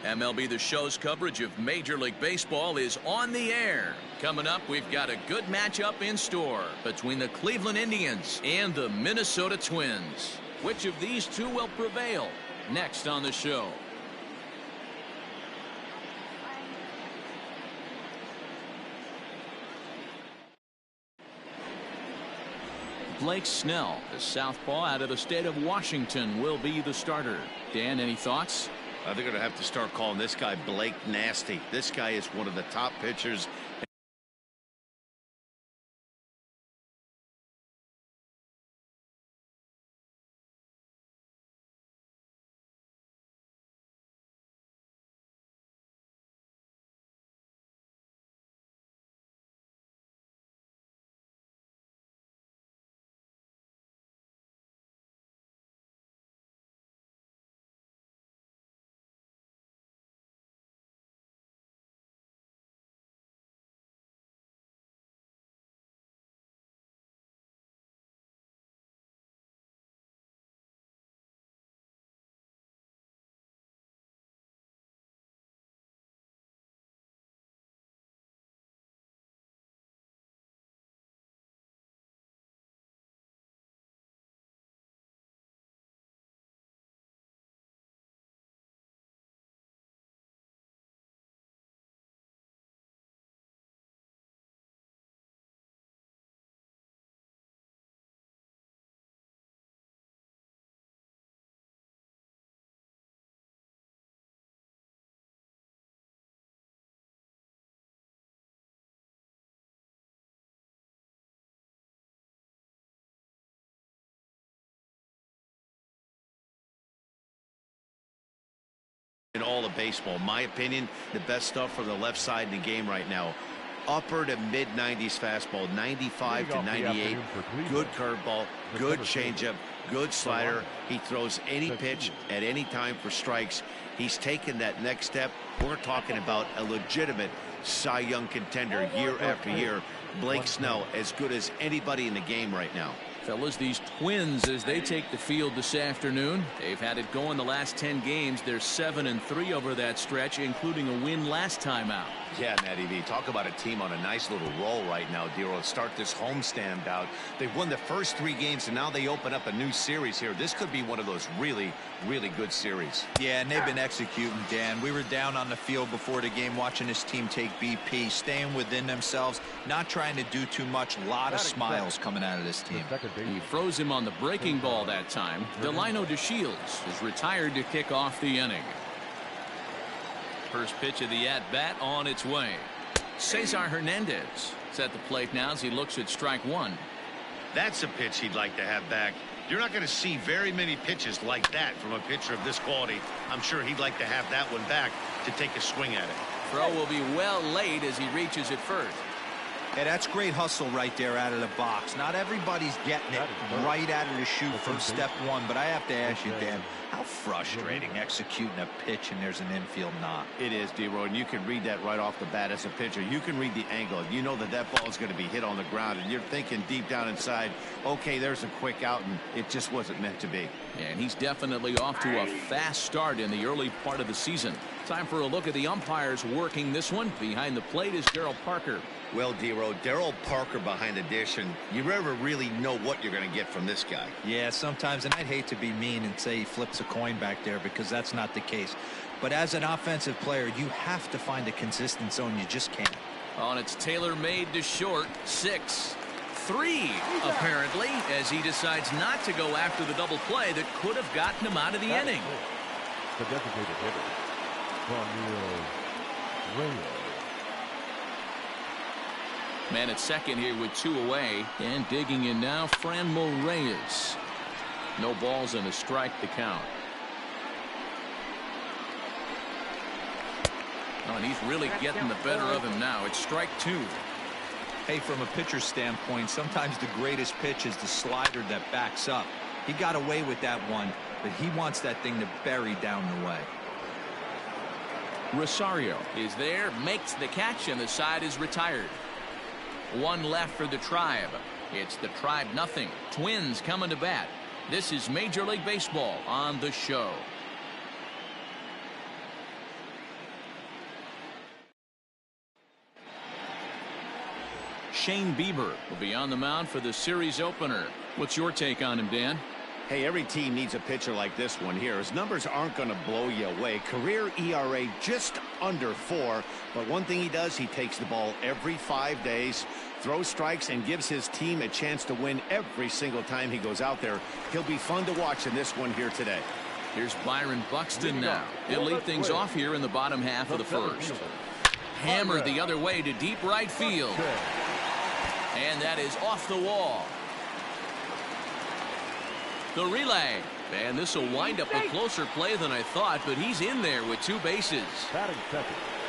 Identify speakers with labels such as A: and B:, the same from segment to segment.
A: MLB The Show's coverage of Major League Baseball is on the air. Coming up, we've got a good matchup in store between the Cleveland Indians and the Minnesota Twins. Which of these two will prevail? Next on the show. Blake Snell, the southpaw out of the state of Washington, will be the starter. Dan, any thoughts?
B: They're going to have to start calling this guy Blake Nasty. This guy is one of the top pitchers. In all of baseball, my opinion, the best stuff for the left side in the game right now. Upper to mid 90s fastball, 95 to 98. Good curveball, good changeup, good slider. He throws any pitch at any time for strikes. He's taken that next step. We're talking about a legitimate Cy Young contender year after year. Blake Snell, as good as anybody in the game right now.
A: Fellas, these Twins, as they take the field this afternoon, they've had it going the last 10 games. They're 7-3 over that stretch, including a win last time out.
B: Yeah, Matty V, talk about a team on a nice little roll right now, Dero. To start this homestand out, they've won the first 3 games, and now they open up a new series here. This could be one of those really, really good series.
C: Yeah, and they've been executing, Dan. We were down on the field before the game watching this team take BP, staying within themselves, not trying to do too much. A lot of smiles coming out of this team.
A: He froze him on the breaking ball that time. Delino DeShields is retired to kick off the inning. First pitch of the at-bat on its way. Cesar Hernandez is at the plate now as he looks at strike one.
B: That's a pitch he'd like to have back. You're not going to see very many pitches like that from a pitcher of this quality. I'm sure he'd like to have that one back to take a swing at it.
A: Throw will be well laid as he reaches it first.
C: Yeah, that's great hustle right there out of the box. Not everybody's getting it right out of the chute from step one, but I have to ask you, Dan, how frustrating executing a pitch and there's an infield knock.
B: It is, D-Roy, and you can read that right off the bat as a pitcher. You can read the angle. You know that that ball is going to be hit on the ground, and you're thinking deep down inside, okay, there's a quick out, and it just wasn't meant to be.
A: And he's definitely off to a fast start in the early part of the season. Time for a look at the umpires working this one. Behind the plate is Darryl Parker.
B: Well, D-Roy, Darryl Parker behind the dish, and you never really know what you're going to get from this guy.
C: Yeah, sometimes, and I'd hate to be mean and say he flips a coin back there because that's not the case. But as an offensive player, you have to find a consistent zone. You just can't.
A: On its tailor-made to short, 6-3 apparently, as he decides not to go after the double play that could have gotten him out of the inning.
D: The designated hitter, Ramirez.
A: Man at second here with 2 away, and digging in now, Franmil Reyes. No balls and a strike to count. Oh, and he's really getting the better of him now. It's strike 2.
C: Hey, from a pitcher's standpoint, sometimes the greatest pitch is the slider that backs up. He got away with that one, but he wants that thing to bury down the way.
A: Rosario is there, makes the catch, and the side is retired. 1 left for the Tribe. It's the Tribe nothing. Twins coming to bat. This is Major League Baseball on the show. Shane Bieber will be on the mound for the series opener. What's your take on him, Dan?
B: Hey, every team needs a pitcher like this one here. His numbers aren't going to blow you away. Career ERA just under 4. But one thing he does, he takes the ball every 5 days, throws strikes, and gives his team a chance to win every single time he goes out there. He'll be fun to watch in this one here today.
A: Here's Byron Buxton now. He'll lead things off here in the bottom half of the first. Hammered the other way to deep right field. And that is off the wall. The relay. And this will wind up a closer play than I thought, but he's in there with 2 bases.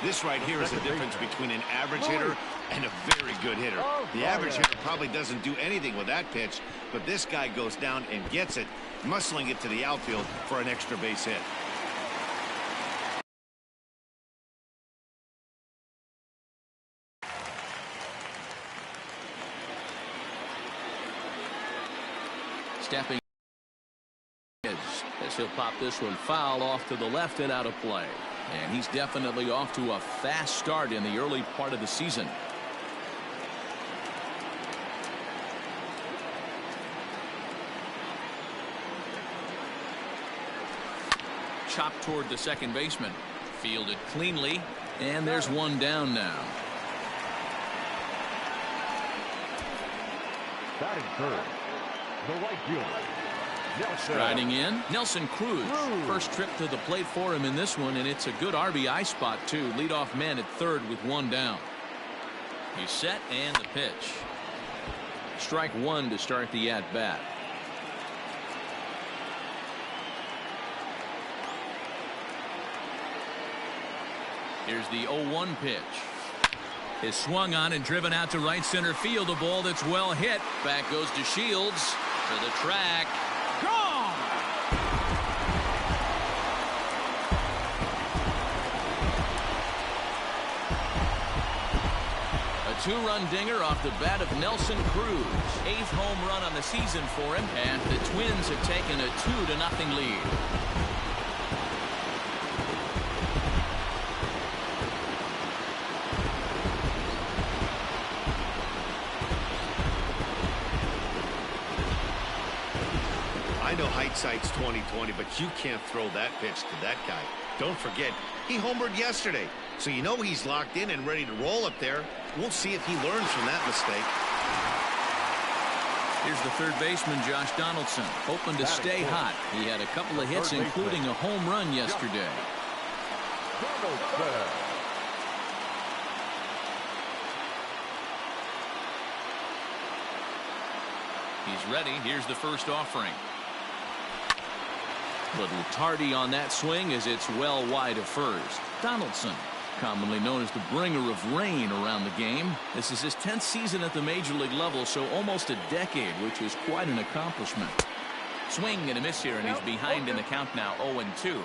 B: This right here is the difference between an average hitter and a very good hitter. The average hitter probably doesn't do anything with that pitch, but this guy goes down and gets it, muscling it to the outfield for an extra base hit.
A: Stepping as he'll pop this one foul off to the left and out of play. And he's definitely off to a fast start in the early part of the season. Chopped toward the second baseman. Fielded cleanly. And there's one down now.
D: Batting third, the right fielder, Nelson.
A: Riding in, Nelson Cruz. First trip to the plate for him in this one, and it's a good RBI spot, too. Leadoff man at third with 1 down. He's set, and the pitch. Strike 1 to start the at-bat. Here's the 0-1 pitch. Is swung on and driven out to right center field. A ball that's well hit. Back goes to Shields. To the track. Gone! A 2-run dinger off the bat of Nelson Cruz. 8th home run on the season for him. And the Twins have taken a 2-0 lead.
B: I know hindsight's 20/20, but you can't throw that pitch to that guy. Don't forget, he homered yesterday, so you know he's locked in and ready to roll up there. We'll see if he learns from that mistake.
A: Here's the third baseman, Josh Donaldson, hoping to stay hot. He had a couple of hits, including a home run yesterday. He's ready. Here's the first offering. Little tardy on that swing as it's well wide of first. Donaldson, commonly known as the bringer of rain around the game. This is his 10th season at the major league level, so almost a decade, which is quite an accomplishment. Swing and a miss here, and he's behind in the count now, 0-2.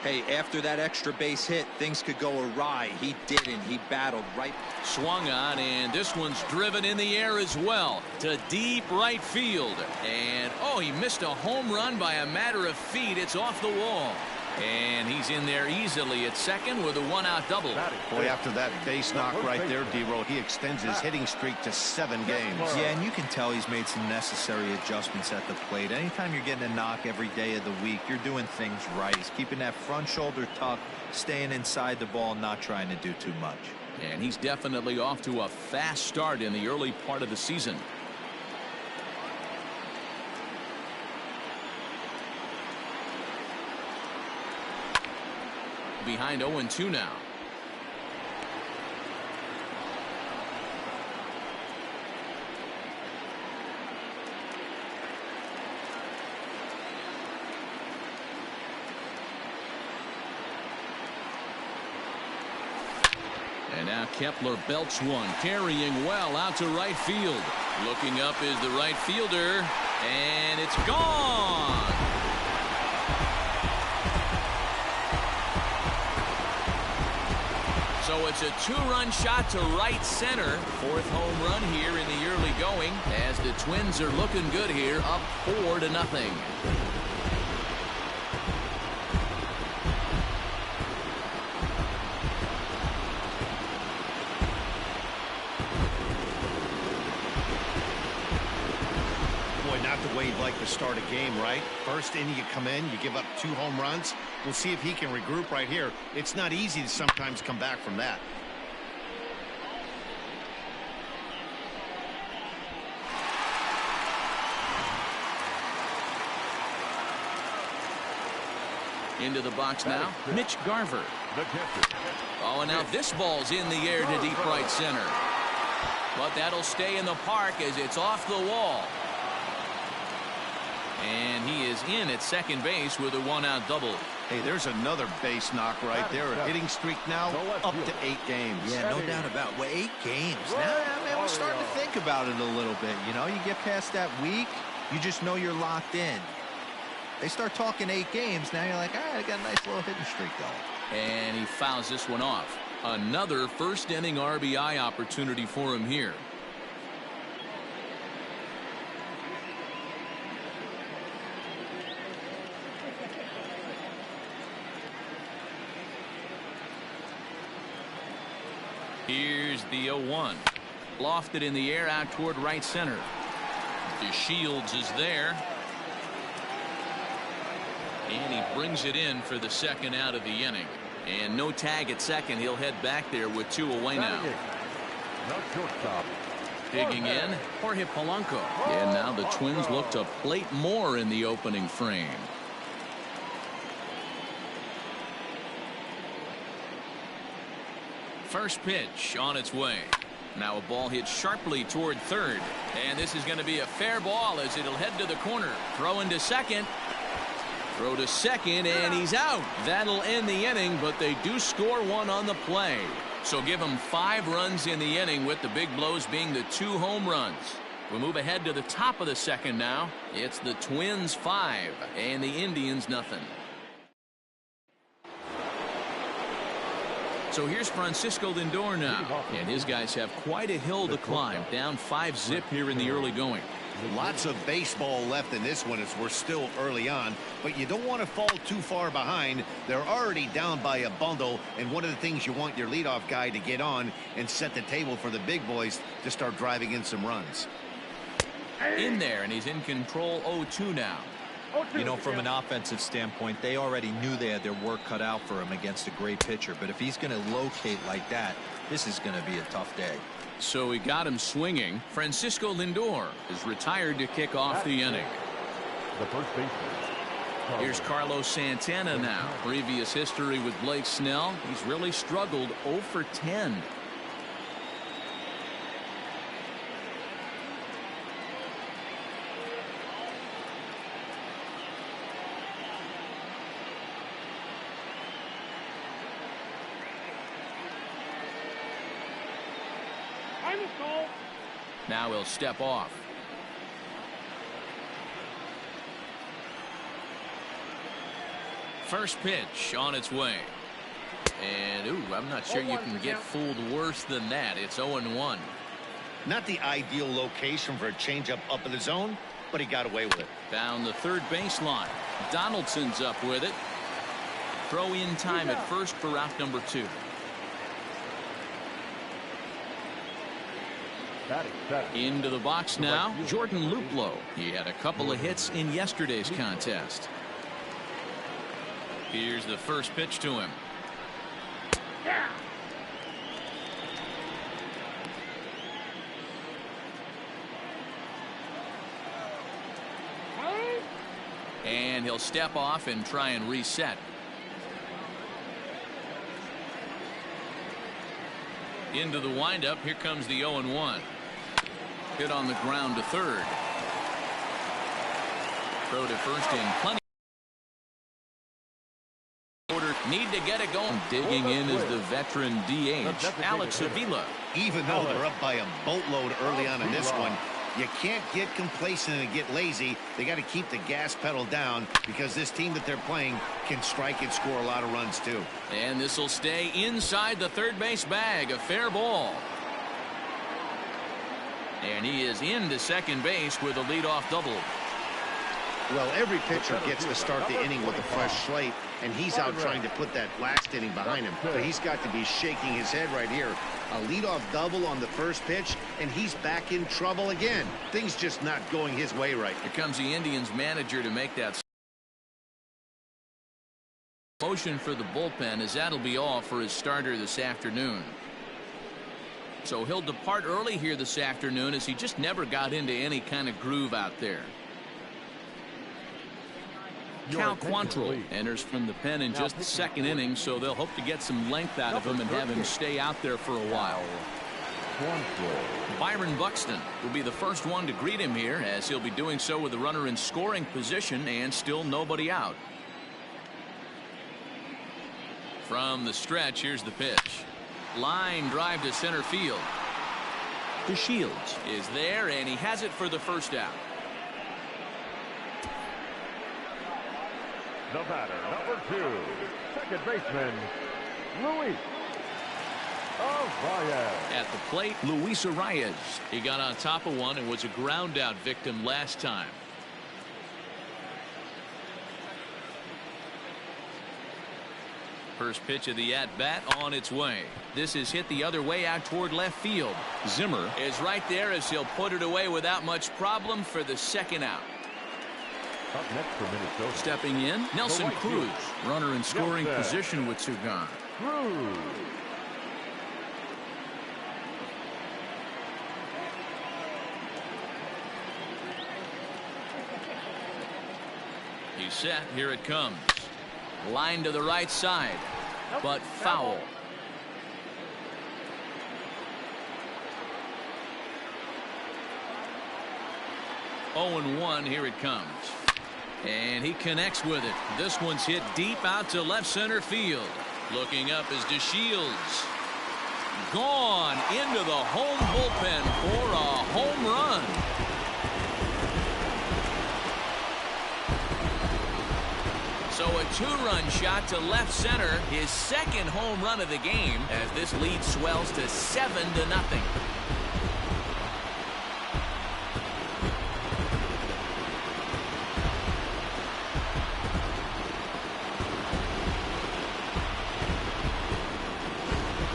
C: Hey, after that extra base hit, things could go awry. He didn't. He battled right.
A: Swung on, and this one's driven in the air as well to deep right field. And, oh, he missed a home run by a matter of feet. It's off the wall. And he's in there easily at second with a 1-out double.
B: Boy, after that base knock right there, D-Roll, he extends his hitting streak to 7 games.
C: Yeah, and you can tell he's made some necessary adjustments at the plate. Anytime you're getting a knock every day of the week, you're doing things right. He's keeping that front shoulder tucked, staying inside the ball, not trying to do too much.
A: And he's definitely off to a fast start in the early part of the season. Behind 0-2 now. And now Kepler belts one, carrying well out to right field. Looking up is the right fielder, and it's gone. So it's a 2-run shot to right center. 4th home run here in the early going, as the Twins are looking good here, up 4-0.
B: Boy, not the way you'd like to start a game, right? First inning, you come in, you give up 2 home runs. We'll see if he can regroup right here. It's not easy to sometimes come back from that.
A: Into the box now, Mitch Garver. Oh, and now this ball's in the air to deep right center. But that'll stay in the park as it's off the wall. And he is in at second base with a 1-out double.
B: Hey, there's another base knock right there. A hitting streak now up to 8 games.
C: Yeah, no doubt about it. Well, 8 games. Now, man, we're starting to think about it a little bit. You know, you get past that week, you just know you're locked in. They start talking 8 games, now you're like, all right, I got a nice little hitting streak going.
A: And he fouls this one off. Another first inning RBI opportunity for him here. Here's the 0-1. Lofted in the air out toward right center. DeShields is there. And he brings it in for the second out of the inning. And no tag at second. He'll head back there with 2 away now. Digging in, Jorge Polanco. And now the Twins look to plate more in the opening frame. First pitch on its way. Now a ball hit sharply toward third. And this is going to be a fair ball as it'll head to the corner. Throw into second. Throw to second, and he's out. That'll end the inning, but they do score 1 on the play. So give them 5 runs in the inning, with the big blows being the 2 home runs. We'll move ahead to the top of the second now. It's the Twins 5 and the Indians nothing. So here's Francisco Lindor now, and his guys have quite a hill to climb. Down 5-zip here in the early going.
B: Lots of baseball left in this one as we're still early on, but you don't want to fall too far behind. They're already down by a bundle, and one of the things you want your leadoff guy to get on and set the table for the big boys to start driving in some runs.
A: In there, and he's in control. 0-2 now.
C: You know, from an offensive standpoint, they already knew they had their work cut out for him against a great pitcher, but if he's going to locate like that, this is going to be a tough day.
A: So he got him swinging. Francisco Lindor is retired to kick off the inning.
D: The first baseman.
A: Here's Carlos Santana now. Previous history with Blake Snell. He's really struggled. 0 for 10. Now he'll step off. First pitch on its way. And ooh, I'm not sure you can get fooled worse than that. It's 0-1.
B: Not the ideal location for a changeup up in the zone, but he got away with it.
A: Down the third baseline. Donaldson's up with it. Throw in time at first for out number 2. Into the box now, Jordan Luplow. He had a couple of hits in yesterday's contest. Here's the first pitch to him. And he'll step off and try and reset. Into the windup. Here comes the 0-1. Hit on the ground to third. Throw to first in plenty. Need to get it going. Digging in is the veteran DH, Alex Avila.
B: Even though they're up by a boatload early on in this one, you can't get complacent and get lazy. They got to keep the gas pedal down because this team that they're playing can strike and score a lot of runs too.
A: And this will stay inside the third base bag. A fair ball. And he is into second base with a leadoff double.
B: Well, every pitcher gets to start the inning with a fresh slate, and he's out trying to put that last inning behind him. But he's got to be shaking his head right here. A leadoff double on the first pitch, and he's back in trouble again. Things just not going his way right.
A: Here comes the Indians manager to make that motion for the bullpen, as that'll be all for his starter this afternoon. So he'll depart early here this afternoon, as he just never got into any kind of groove out there. Cal Quantrill enters from the pen in just the second inning, so they'll hope to get some length out of him and have him stay out there for a while. Byron Buxton will be the first one to greet him here, as he'll be doing so with the runner in scoring position and still nobody out. From the stretch, here's the pitch. Line drive to center field. DeShields is there, and he has it for the first out.
D: The batter, number 2, second baseman, Luis Arias.
A: At the plate, Luis Arias. He got on top of one and was a ground out victim last time. First pitch of the at-bat on its way. This is hit the other way out toward left field. Zimmer is right there, as he'll put it away without much problem for the second out.
D: Up next for Minnesota.
A: Stepping in, Nelson Cruz, runner in scoring position with two gone.
D: Cruz.
A: He's set. Here it comes. Line to the right side, but foul. Oh, and 1. Here it comes. And he connects with it. This one's hit deep out to left center field. Looking up is DeShields. Gone into the home bullpen for a home run. So a 2-run shot to left center, his second home run of the game, as this lead swells to 7-0.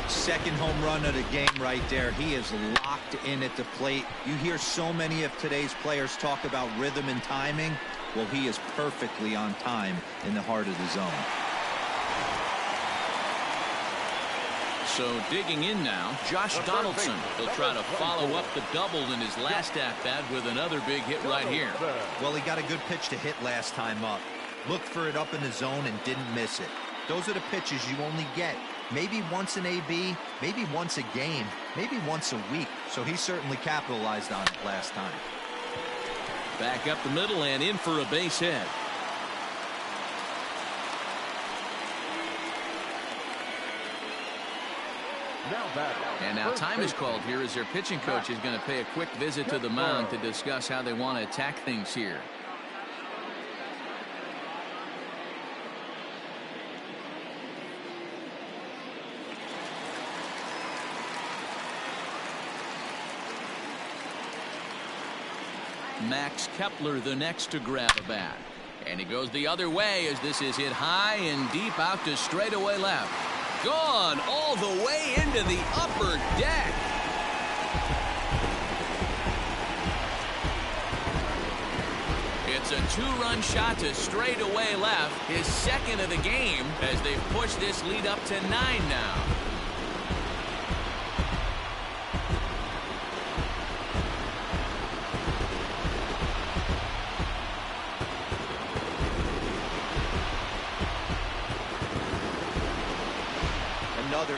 C: Second home run of the game right there. He is locked in at the plate. You hear so many of today's players talk about rhythm and timing. Well, he is perfectly on time in the heart of the zone.
A: So digging in now, Josh Donaldson. He'll try to follow up the double in his last at-bat with another big hit right here.
C: Well, he got a good pitch to hit last time up. Looked for it up in the zone and didn't miss it. Those are the pitches you only get maybe once in AB, maybe once a game, maybe once a week. So he certainly capitalized on it last time.
A: Back up the middle and in for a base hit. And now time is called here, as their pitching coach is going to pay a quick visit to the mound to discuss how they want to attack things here. Max Kepler the next to grab a bat. And he goes the other way, as this is hit high and deep out to straightaway left. Gone all the way into the upper deck. It's a 2-run shot to straightaway left, his second of the game, as they've pushed this lead up to 9 now.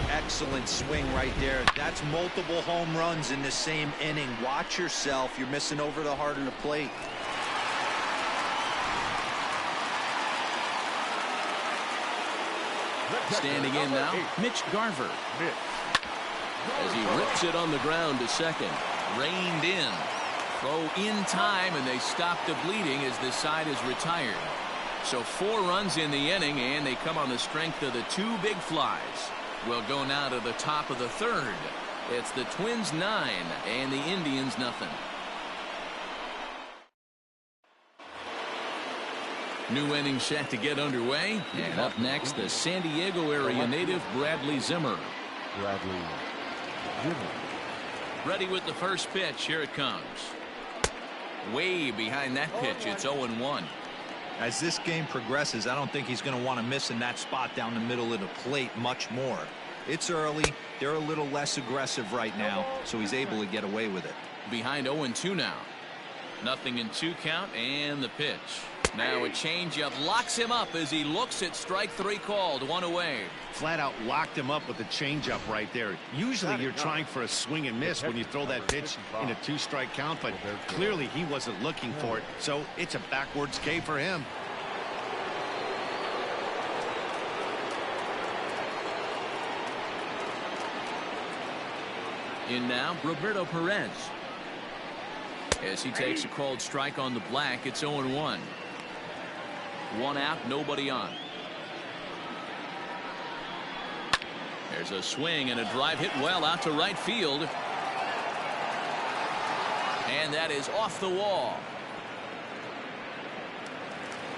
C: Excellent swing right there. That's multiple home runs in the same inning. Watch yourself. You're missing over the heart of the plate.
A: Standing in now, Mitch Garver. As he rips it on the ground to second. Reined in. Throw in time, and they stop the bleeding as this side is retired. So 4 runs in the inning, and they come on the strength of the 2 big flies. We'll go now to the top of the 3rd. It's the Twins 9 and the Indians nothing. New inning set to get underway. And up next, the San Diego area native Bradley Zimmer. Ready with the first pitch. Here it comes. Way behind that pitch. It's 0-1.
C: As this game progresses, I don't think he's going to want to miss in that spot down the middle of the plate much more. It's early. They're a little less aggressive right now, so he's able to get away with it.
A: Behind 0-2 now. Nothing in 2 count, and the pitch. Now a changeup locks him up as he looks at strike 3 called. 1 away.
B: Flat out locked him up with the changeup right there. Usually you're trying for a swing and miss when you throw that pitch in a 2-strike count, but clearly he wasn't looking for it, so it's a backwards K for him.
A: In now, Roberto Perez. As he takes a called strike on the black, it's 0-1. 1 out, nobody on. There's a swing and a drive hit well out to right field. And that is off the wall.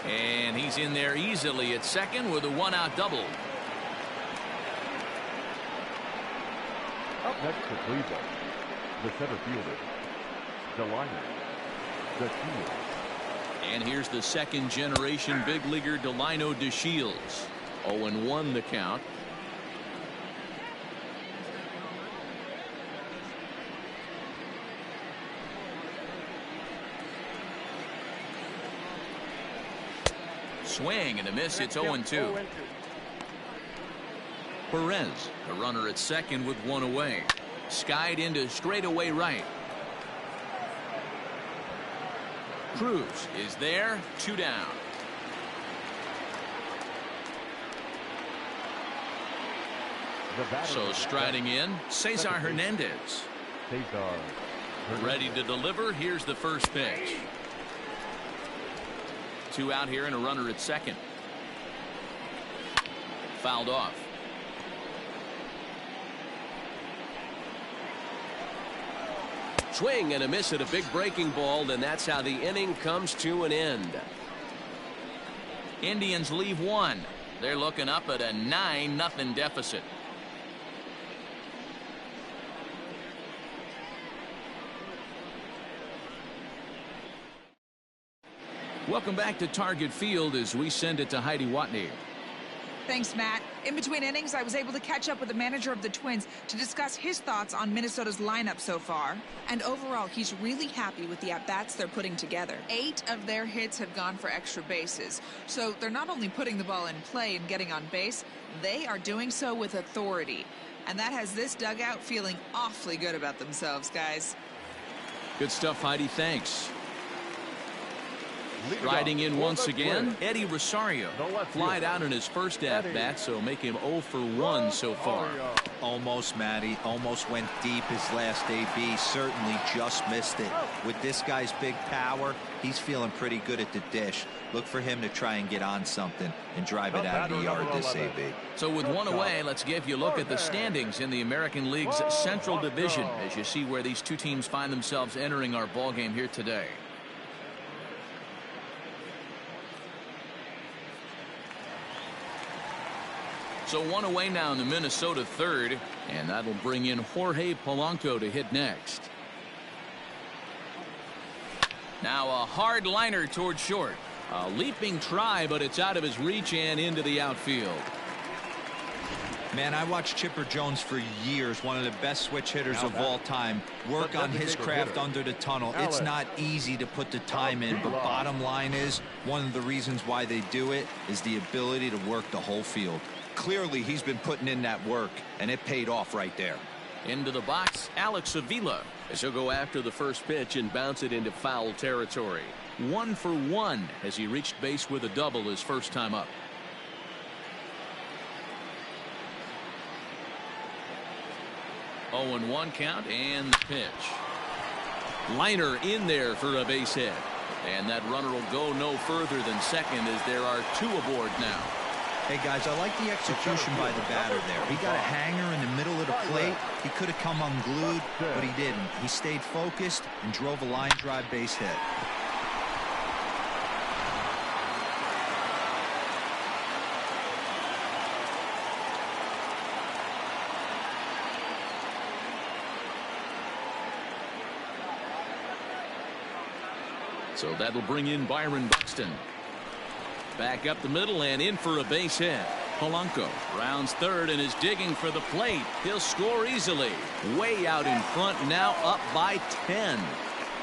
A: And he's in there easily at second with a 1-out double.
D: Up next for Cleveland, the center fielder, Delino.
A: And here's the second generation big leaguer Delino DeShields. 0-1 the count. Swing and a miss. It's 0-2. Perez, a runner at second with 1 away. Skied into straightaway right. Cruz is there, 2 down. So striding in, Cesar Hernandez. Ready to deliver. Here's the first pitch. 2 out here and a runner at second. Fouled off. Swing and a miss at a big breaking ball, and that's how the inning comes to an end. Indians leave 1. They're looking up at a 9-0 deficit. Welcome back to Target Field as we send it to Heidi Watney.
E: Thanks, Matt. In between innings, I was able to catch up with the manager of the Twins to discuss his thoughts on Minnesota's lineup so far. And overall, he's really happy with the at-bats they're putting together. 8 of their hits have gone for extra bases. So they're not only putting the ball in play and getting on base, they are doing so with authority. And that has this dugout feeling awfully good about themselves, guys.
A: Good stuff, Heidi. Thanks. Riding in once again, Eddie Rosario. Flied out in his first at-bat, so make him 0 for 1 so far.
C: Almost, Matty. Almost went deep his last AB. Certainly just missed it. With this guy's big power, he's feeling pretty good at the dish. Look for him to try and get on something and drive it out of the yard this AB.
A: So with 1 away, let's give you a look at the standings in the American League's Central Division as you see where these 2 teams find themselves entering our ballgame here today. So 1 away now in the Minnesota third, and that'll bring in Jorge Polanco to hit next. Now a hard liner toward short. A leaping try, but it's out of his reach and into the outfield.
C: Man, I watched Chipper Jones for years, one of the best switch hitters of all time. Work on his craft under the tunnel. It's not easy to put the time in, but bottom line is, one of the reasons why they do it is the ability to work the whole field. Clearly, he's been putting in that work, and it paid off right there.
A: Into the box, Alex Avila, as he'll go after the first pitch and bounce it into foul territory. 1 for 1 as he reached base with a double his first time up. Oh, and 1 count and the pitch. Liner in there for a base hit. And that runner will go no further than second as there are 2 aboard now.
C: Hey, guys, I like the execution by the batter there. He got a hanger in the middle of the plate. He could have come unglued, but he didn't. He stayed focused and drove a line drive base hit.
A: So that'll bring in Byron Buxton. Back up the middle and in for a base hit. Polanco rounds third and is digging for the plate. He'll score easily. Way out in front, now up by 10.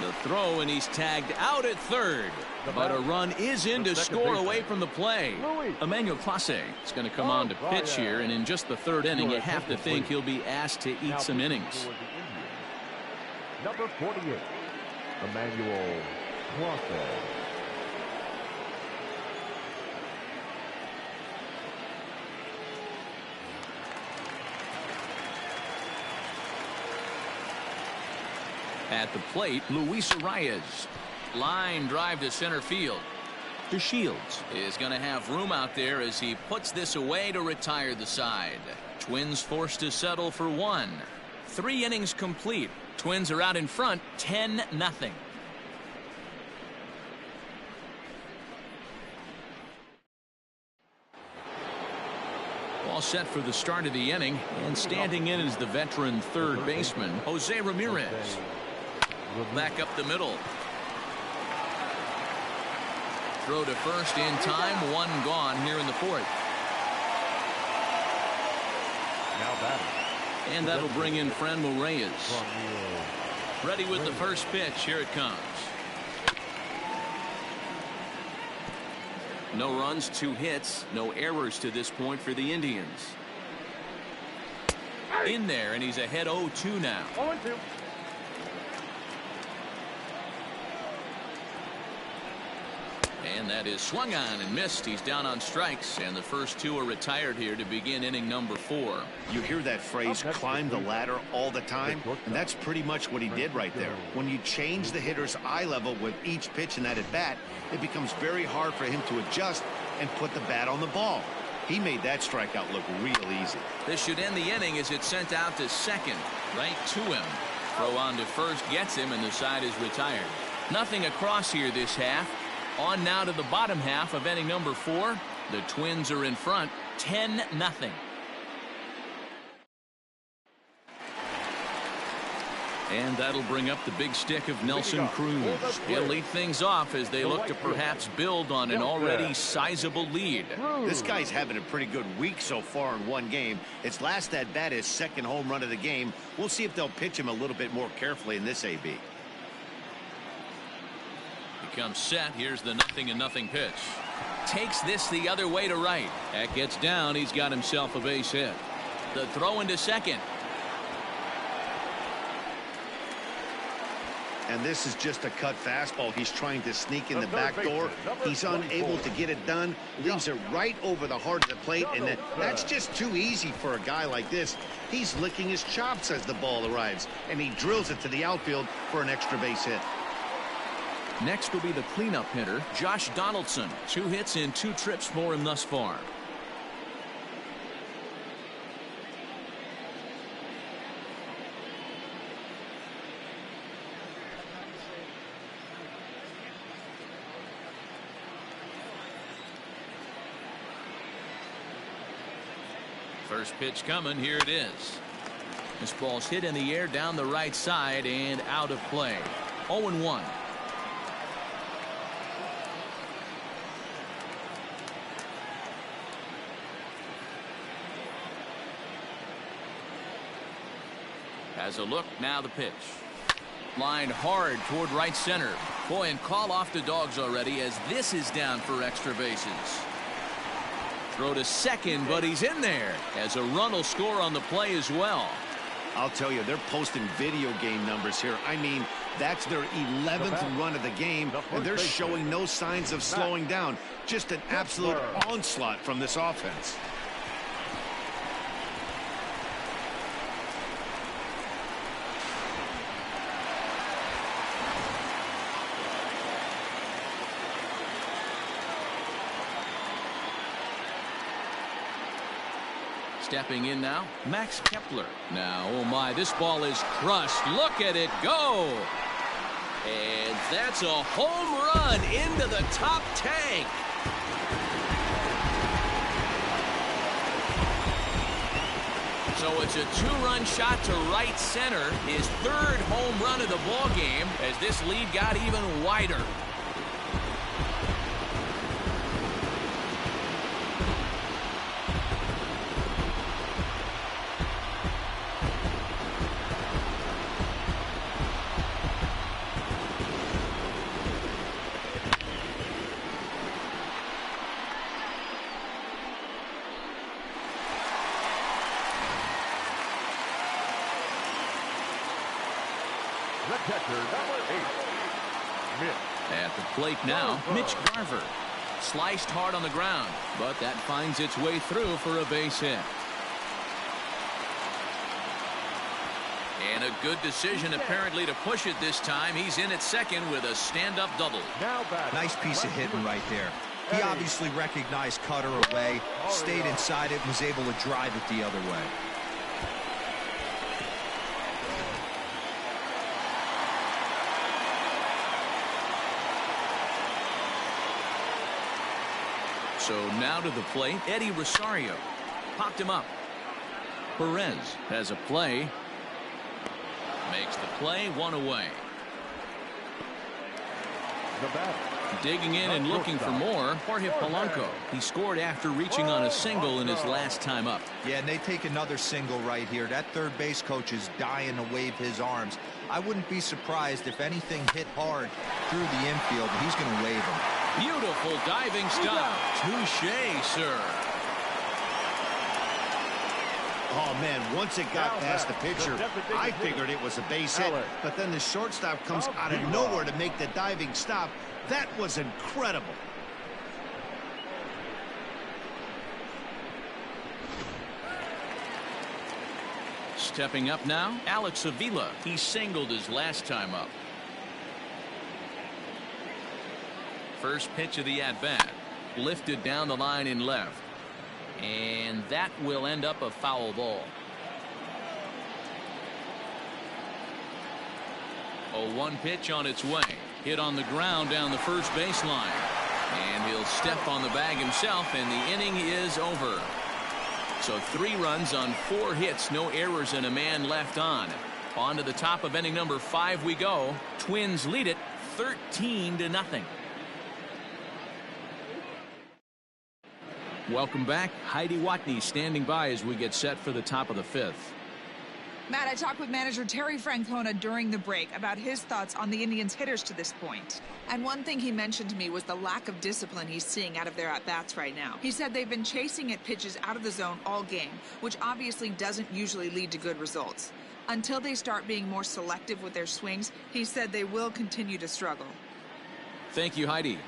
A: The throw, and he's tagged out at third. But a run is in to score away from the play. Emmanuel Clase is going to come on to pitch here, and in just the third inning, you have to think he'll be asked to eat some innings.
D: Number 48, Emmanuel Clase.
A: At the plate, Luis Reyes. Line drive to center field. DeShields is going to have room out there as he puts this away to retire the side. Twins forced to settle for one. 3 innings complete. Twins are out in front 10-0. All set for the start of the inning, and standing in is the veteran third baseman Jose Ramirez. Back up the middle. Throw to first in time. 1 gone here in the fourth.
D: Now batting.
A: And that'll bring in Franmil Reyes. Ready with the first pitch. Here it comes. No runs, 2 hits, no errors to this point for the Indians. In there, and he's ahead 0-2 now.
D: 0-2.
A: And that is swung on and missed. He's down on strikes, and the first 2 are retired here to begin inning number 4.
B: You hear that phrase, climb the ladder, all the time, and that's pretty much what he did right there. When you change the hitter's eye level with each pitch in that at bat, it becomes very hard for him to adjust and put the bat on the ball. He made that strikeout look real easy.
A: This should end the inning as it's sent out to second, right to him. Throw on to first gets him, and the side is retired. Nothing across here this half. On now to the bottom half of inning number 4. The Twins are in front 10-0. And that'll bring up the big stick of Nelson Cruz. He'll lead things off as they look to perhaps build on an already sizable lead.
B: This guy's having a pretty good week so far in one game. His last at bat, his second home run of the game. We'll see if they'll pitch him a little bit more carefully in this AB.
A: Comes set. Here's the 0-0 pitch. Takes this the other way to right. That gets down. He's got himself a base hit. The throw into second.
B: And this is just a cut fastball. He's trying to sneak in the back door. He's unable to get it done. Leaves it right over the heart of the plate, and that's just too easy for a guy like this. He's licking his chops as the ball arrives, and he drills it to the outfield for an extra base hit.
A: Next will be the cleanup hitter, Josh Donaldson. 2 hits in 2 trips for him thus far. First pitch coming. Here it is. This ball's hit in the air down the right side and out of play. 0-1. Has a look. Now the pitch. Line hard toward right center. Boy, and call off the dogs already as this is down for extra bases. Throw to second, but he's in there as a run will score on the play as well.
B: I'll tell you, they're posting video game numbers here. I mean, that's their 11th run of the game, and they're showing no signs of slowing down. Just an absolute onslaught from this offense.
A: Stepping in now, Max Kepler. Now, oh my, this ball is crushed. Look at it go. And that's a home run into the top tank. So it's a 2-run shot to right center. His 3rd home run of the ball game as this lead got even wider.
D: pitch.
A: At the plate now, Mitch Garver. Sliced hard on the ground, but that finds its way through for a base hit. And a good decision apparently to push it this time. He's in at second with a stand-up double.
C: Nice piece of hitting right there. He obviously recognized cutter away, stayed inside it, and was able to drive it the other way.
A: So now to the plate, Eddie Rosario. Popped him up. Perez has a play. Makes the play, one away. Digging in and looking for more, Jorge Polanco. He scored after reaching on a single in his last time up.
C: Yeah, and they take another single right here. That third base coach is dying to wave his arms. I wouldn't be surprised if anything hit hard through the infield. He's going to wave them.
A: Beautiful diving stop. Touché, sir.
B: Oh, man, once it got past the pitcher, I figured it was a base hit, but then the shortstop comes out of nowhere to make the diving stop. That was incredible.
A: Stepping up now, Alex Avila. He singled his last time up. First pitch of the at-bat. Lifted down the line in left. And that will end up a foul ball. 0-1 pitch on its way. Hit on the ground down the first baseline. And he'll step on the bag himself, and the inning is over. So 3 runs on 4 hits, no errors, and a man left on. On to the top of inning number 5 we go. Twins lead it 13-0. Welcome back. Heidi Watney standing by as we get set for the top of the 5th.
E: Matt, I talked with manager Terry Francona during the break about his thoughts on the Indians' hitters to this point. And one thing he mentioned to me was the lack of discipline he's seeing out of their at-bats right now. He said they've been chasing at pitches out of the zone all game, which obviously doesn't usually lead to good results. Until they start being more selective with their swings, he said they will continue to struggle.
A: Thank you, Heidi.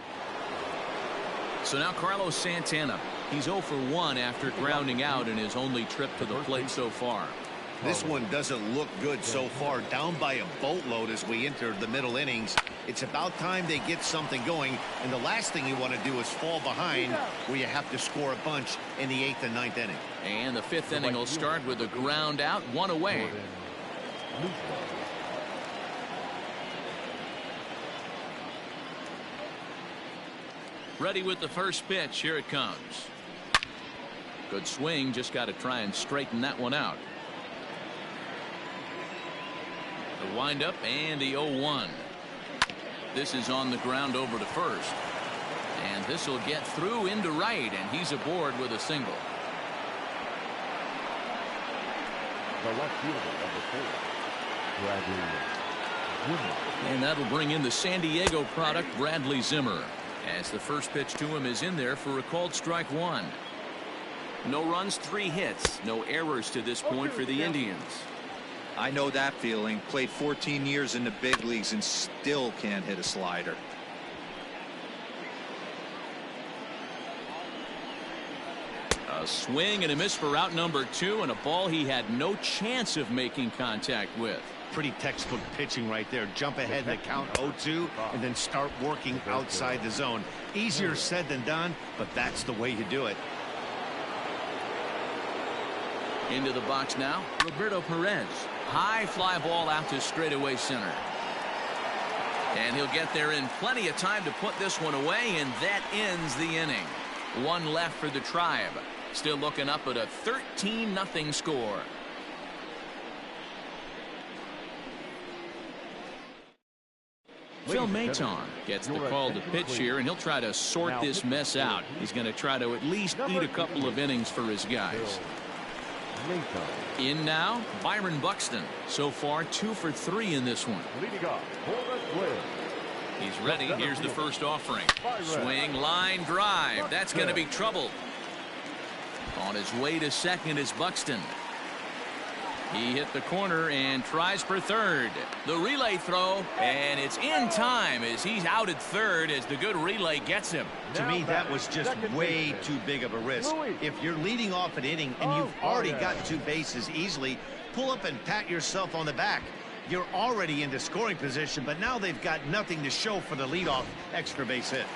A: So now Carlos Santana. He's 0 for 1 after grounding out in his only trip to the plate so far.
B: This one doesn't look good so far. Down by a boatload as we enter the middle innings. It's about time they get something going. And the last thing you want to do is fall behind where you have to score a bunch in the 8th and 9th inning.
A: And the 5th inning will start with a ground out, 1 away. Ready with the first pitch. Here it comes. Good swing. Just got to try and straighten that one out. The windup and the 0-1. This is on the ground over to first. And this will get through into right, and he's aboard with a single.
D: The left fielder, number 4, Bradley Zimmer.
A: And that'll bring in the San Diego product, Bradley Zimmer, as the first pitch to him is in there for a called strike 1. No runs, 3 hits, no errors to this point for the Indians.
C: I know that feeling. Played 14 years in the big leagues and still can't hit a slider.
A: A swing and a miss for out number 2, and a ball he had no chance of making contact with.
B: Pretty textbook pitching right there. Jump ahead in the count 0-2 and then start working outside the zone. Easier said than done, but that's the way you do it.
A: Into the box now, Roberto Perez. High fly ball out to straightaway center. And he'll get there in plenty of time to put this one away, and that ends the inning. 1 left for the Tribe. Still looking up at a 13-0 score. Phil Maton gets the call to pitch here, and he'll try to sort this mess out. He's going to try to at least eat a couple of innings for his guys. In now, Byron Buxton. So far, 2 for 3 in this one. He's ready. Here's the first offering. Swing, line drive. That's going to be trouble. On his way to second is Buxton. He hit the corner and tries for third. The relay throw, and it's in time as he's out at third as the good relay gets him.
B: To me, that was just way too big of a risk. If you're leading off an inning and you've already got 2 bases easily, pull up and pat yourself on the back. You're already into scoring position, but now they've got nothing to show for the leadoff extra base hit.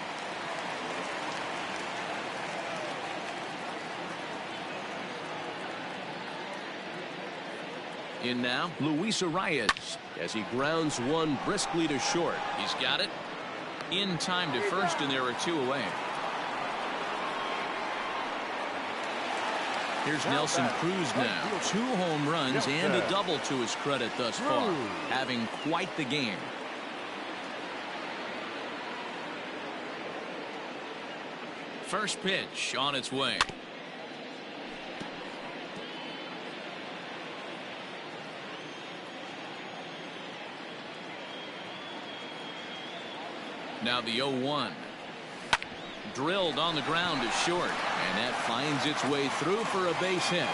A: In now, Luis Arias as he grounds one briskly to short. He's got it. In time to first, and there are 2 away. Here's Nelson Cruz now. 2 home runs and a double to his credit thus far. Having quite the game. First pitch on its way. Now the 0-1. Drilled on the ground to short, and that finds its way through for a base hit.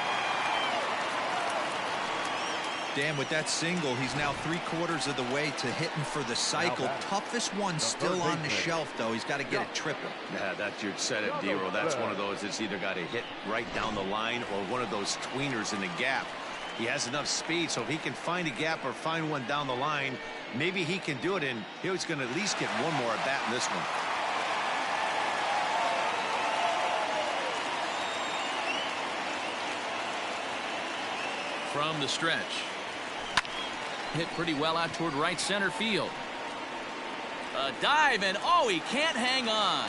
C: Dan, with that single, he's now 3/4 of the way to hitting for the cycle. Toughest one still on the shelf, though. He's got to get it triple.
B: Yeah, that's your said it, Dero. That's one of those that's either got to hit right down the line or one of those tweeners in the gap. He has enough speed, so if he can find a gap or find one down the line, maybe he can do it, and he's going to at least get one more at bat in this one.
A: From the stretch. Hit pretty well out toward right center field. A dive, and oh, he can't hang on.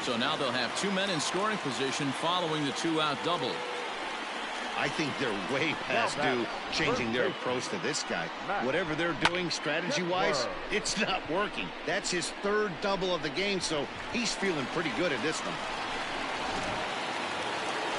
A: So now they'll have 2 men in scoring position following the 2-out double.
B: I think they're way past due changing their approach to this guy. Whatever they're doing strategy-wise, it's not working. That's his 3rd double of the game, so he's feeling pretty good at this one.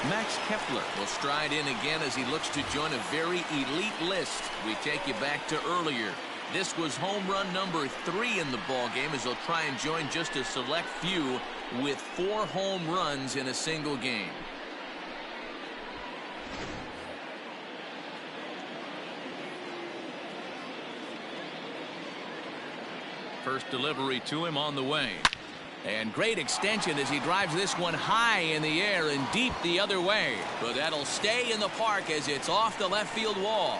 A: Max Kepler will stride in again as he looks to join a very elite list. We take you back to earlier. This was home run number 3 in the ball game as they'll try and join just a select few with 4 home runs in a single game. First delivery to him on the way. And great extension as he drives this one high in the air and deep the other way. But that'll stay in the park as it's off the left field wall.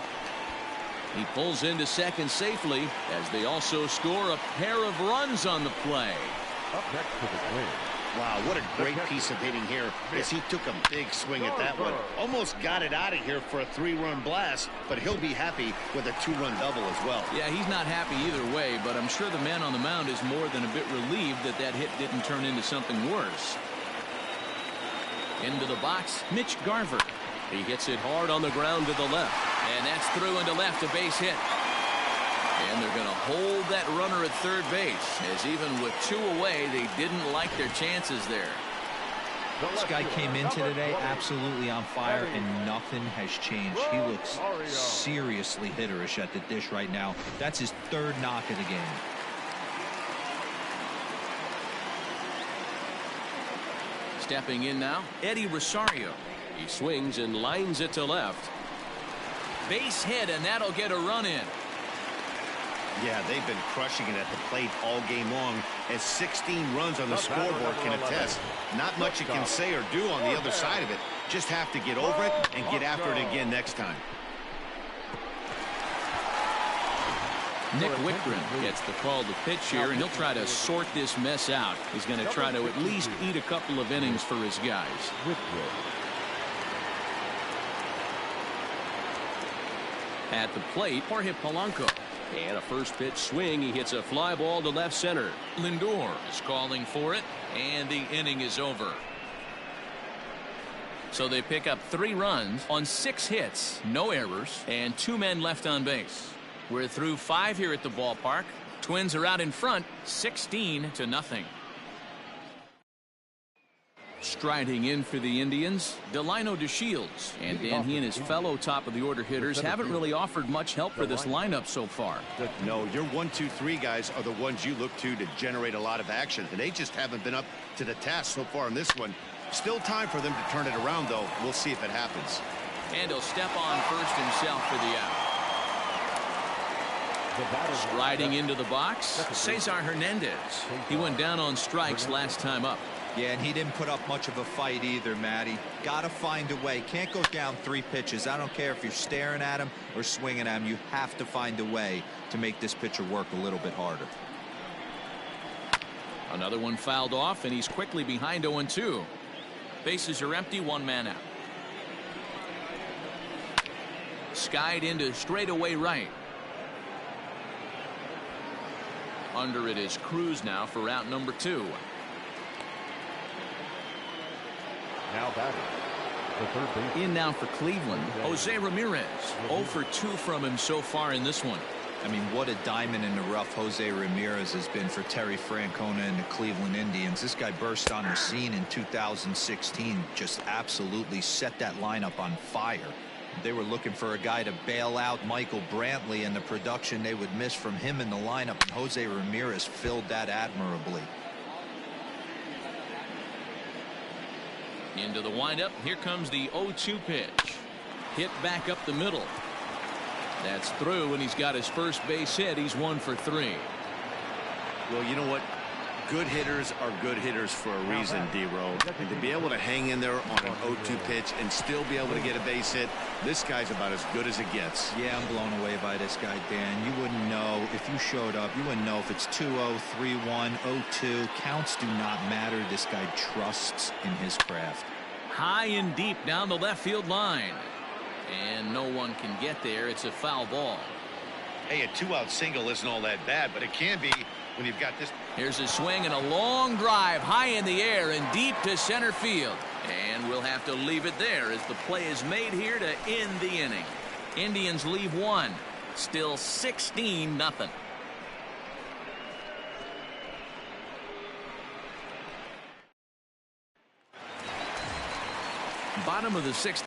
A: He pulls into second safely as they also score a pair of runs on the play.
D: Up next to the win.
B: Wow, what a great piece of hitting here as he took a big swing at that one. Almost got it out of here for a 3-run blast, but he'll be happy with a 2-run double as well.
A: Yeah, he's not happy either way, but I'm sure the man on the mound is more than a bit relieved that that hit didn't turn into something worse. Into the box, Mitch Garver. He hits it hard on the ground to the left, and that's through into left, a base hit. And they're going to hold that runner at third base, as even with 2 away, they didn't like their chances there.
C: This guy came into today absolutely on fire, and nothing has changed. He looks seriously hitterish at the dish right now. That's his 3rd knock of the game.
A: Stepping in now, Eddie Rosario. He swings and lines it to left. Base hit, and that'll get a run in.
B: Yeah, they've been crushing it at the plate all game long, as 16 runs on the scoreboard can attest. Not much you can say or do on the other side of it. Just have to get over it and get after it again next time.
A: Nick Wickren gets the call to pitch here, and he'll try to sort this mess out. He's going to try to at least eat a couple of innings for his guys. At the plate, Jorge Polanco. And a first pitch swing. He hits a fly ball to left center. Lindor is calling for it, and the inning is over. So they pick up 3 runs on 6 hits, no errors, and 2 men left on base. We're through 5 here at the ballpark. Twins are out in front, 16-0. Striding in for the Indians, Delino DeShields. And Dan, he and his fellow top-of-the-order hitters haven't really offered much help for this lineup so far.
B: No, your 1, 2, 3 guys are the ones you look to generate a lot of action, and they just haven't been up to the task so far in this one. Still time for them to turn it around, though. We'll see if it happens.
A: And he'll step on first himself for the out. Striding into the box, Cesar Hernandez. He went down on strikes last time up.
C: Yeah, and he didn't put up much of a fight either, Matty. Got to find a way. Can't go down 3 pitches. I don't care if you're staring at him or swinging at him. You have to find a way to make this pitcher work a little bit harder.
A: Another one fouled off, and he's quickly behind 0-2. Bases are empty, 1 man out. Skied into straightaway right. Under it is Cruz now for out number 2.
D: Now batting, the third baseman.
A: In now for Cleveland, Jose Ramirez. 0 for 2 from him so far in this one.
C: I mean, what a diamond in the rough Jose Ramirez has been for Terry Francona and the Cleveland Indians. This guy burst on the scene in 2016, just absolutely set that lineup on fire. They were looking for a guy to bail out Michael Brantley, and the production they would miss from him in the lineup, and Jose Ramirez filled that admirably.
A: Into the windup. Here comes the 0-2 pitch. Hit back up the middle. That's through, and he's got his first base hit. He's 1 for 3.
B: Well, you know what? Good hitters are good hitters for a reason, D-Row. And to be able to hang in there on an 0-2 pitch and still be able to get a base hit, this guy's about as good as it gets.
C: Yeah, I'm blown away by this guy, Dan. You wouldn't know if you showed up. You wouldn't know if it's 2-0, 3-1, 0-2. Counts do not matter. This guy trusts in his craft.
A: High and deep down the left field line. And no one can get there. It's a foul ball.
B: Hey, a 2-out single isn't all that bad, but it can be when you've got this.
A: Here's a swing and a long drive high in the air and deep to center field. And we'll have to leave it there as the play is made here to end the inning. Indians leave 1. Still 16-0. Bottom of the 6th.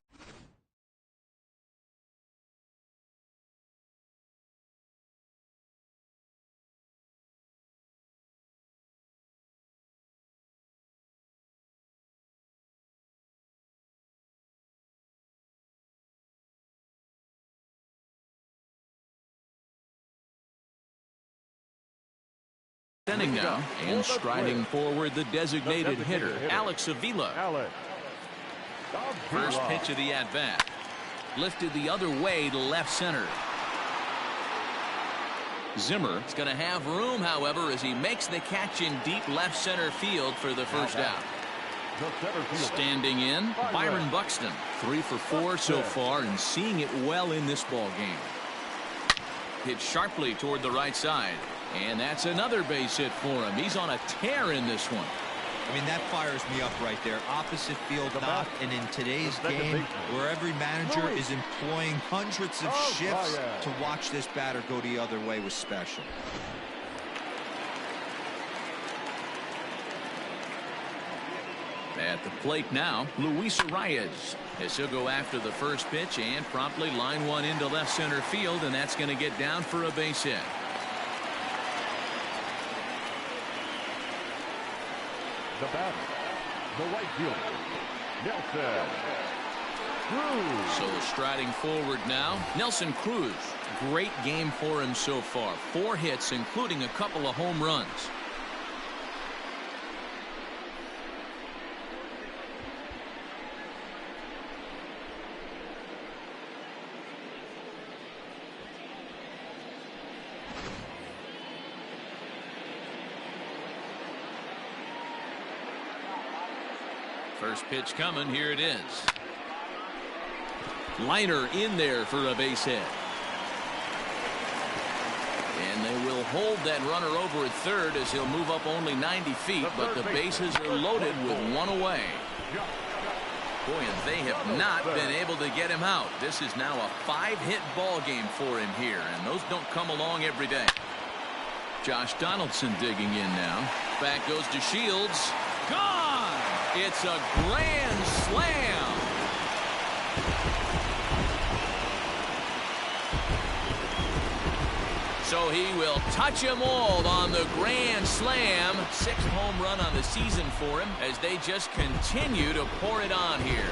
A: Inning now, and striding forward the designated hitter, Alex Avila. First pitch of the at-bat. Lifted the other way to left center. Zimmer is going to have room, however, as he makes the catch in deep left center field for the first out. Standing in, Byron Buxton. 3 for 4 so far and seeing it well in this ball game. Hit sharply toward the right side. And that's another base hit for him. He's on a tear in this one.
C: I mean, that fires me up right there. Opposite field knock, and in today's game, where every manager is employing hundreds of shifts to watch this batter go the other way was special.
A: At the plate now, Luis Reyes, as he'll go after the first pitch and promptly line one into left center field, and that's going to get down for a base hit.
D: The batter, the right fielder, Nelson Cruz.
A: So striding forward now, Nelson Cruz. Great game for him so far. 4 hits, including a couple of home runs. First pitch coming. Here it is. Liner in there for a base hit. And they will hold that runner over at third as he'll move up only 90 feet, but the bases are loaded with 1 away. Boy, and they have not been able to get him out. This is now a 5-hit ball game for him here, and those don't come along every day. Josh Donaldson digging in now. Back goes to Shields. Gone! It's a grand slam. So he will touch them all on the grand slam. 6th home run on the season for him as they just continue to pour it on here.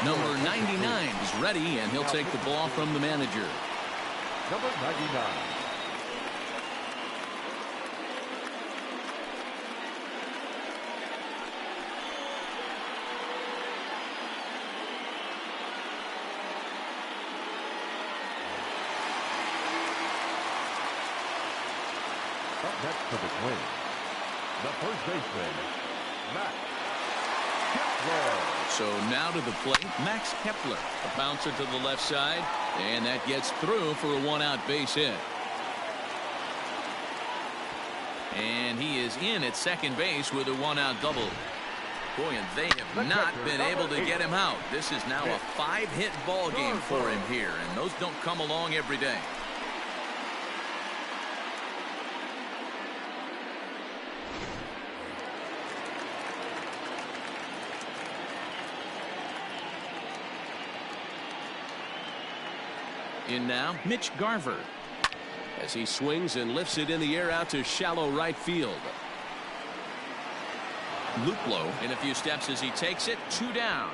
A: Number 99 is ready, and he'll take the ball from the manager.
D: Number 99. Up next for the Twins, the first baseman, Max Kepler.
A: So now to the plate, Max Kepler. A bouncer to the left side, and that gets through for a one-out base hit. And he is in at second base with a one-out double. Boy, and they have not been able to get him out. This is now a 5-hit ball game for him here, and those don't come along every day. In now, Mitch Garver, as he swings and lifts it in the air out to shallow right field. Luplow in a few steps as he takes it. 2 down.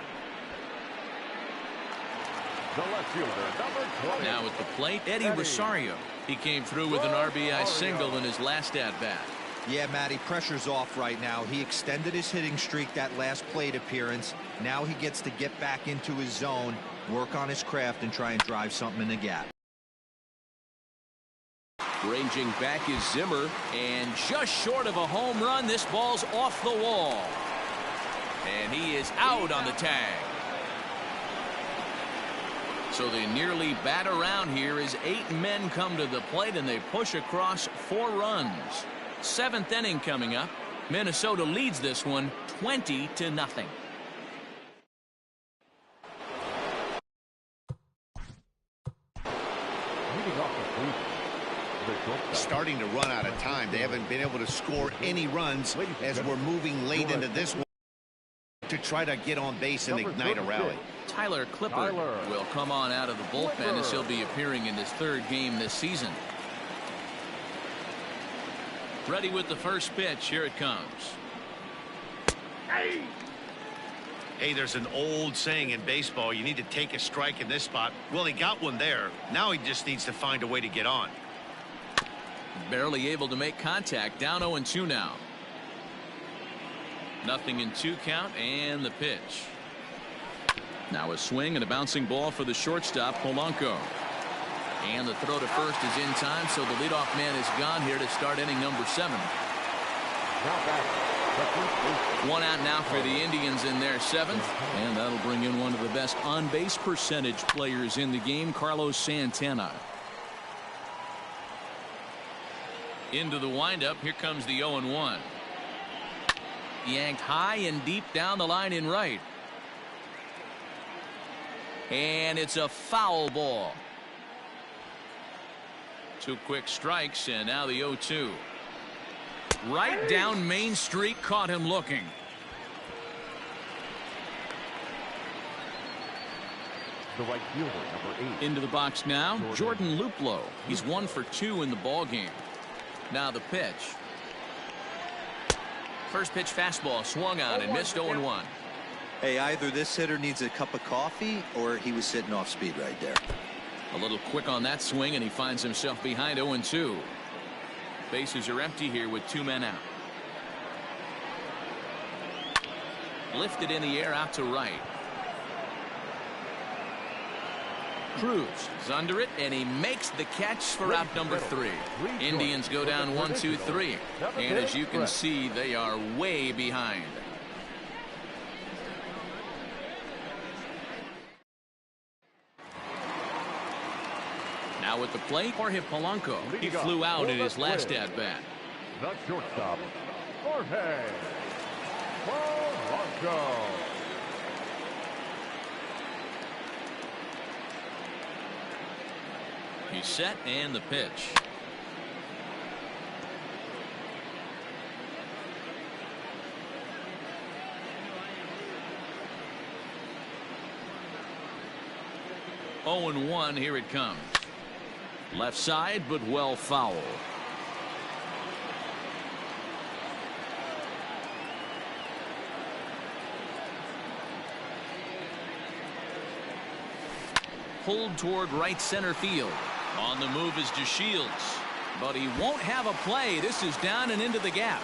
D: The left fielder, number 20.
A: Now at the plate, Eddie Rosario. He came through with an RBI single in his last at-bat.
C: Yeah, Matty, pressure's off right now. He extended his hitting streak that last plate appearance. Now he gets to get back into his zone, work on his craft, and try and drive something in the gap.
A: Ranging back is Zimmer, and just short of a home run, this ball's off the wall. And he is out on the tag. So they nearly bat around here as 8 men come to the plate, and they push across 4 runs. 7th inning coming up. Minnesota leads this one 20-0.
B: Starting to run out of time. They haven't been able to score any runs as we're moving late into this one to try to get on base and ignite a rally.
A: Tyler Clippard will come on out of the bullpen as he'll be appearing in his 3rd game this season. Ready with the first pitch. Here it comes.
B: Hey, there's an old saying in baseball, you need to take a strike in this spot. Well, he got one there. Now he just needs to find a way to get on.
A: Barely able to make contact. Down 0-2 now. 0-2 count, and the pitch. Now a swing and a bouncing ball for the shortstop, Polanco. And the throw to first is in time, so the leadoff man is gone here to start inning number 7. 1 out now for the Indians in their 7th, and that'll bring in one of the best on-base percentage players in the game, Carlos Santana. Into the windup. Here comes the 0-1. Yanked high and deep down the line in right. And it's a foul ball. 2 quick strikes, and now the 0-2. Right down Main Street, caught him looking.
D: The right fielder, number 8.
A: Into the box now, Jordan Luplow. He's 1 for 2 in the ball game. Now the pitch. First pitch fastball swung on and missed 0-1.
C: Hey, either this hitter needs a cup of coffee or he was sitting off speed right there.
A: A little quick on that swing, and he finds himself behind 0-2. Bases are empty here with 2 men out. Lifted in the air out to right. Cruz is under it, and he makes the catch for out number 3. Indians go down 1-2-3, and as you can see, they are way behind. Now at the plate, Jorge Polanco. He flew out in his last at-bat.
D: The shortstop, Jorge Polanco.
A: He's set and the pitch. Oh, and 1. Here it comes. Left side, but well foul. Pulled toward right center field. On the move is DeShields, but he won't have a play. This is down and into the gap.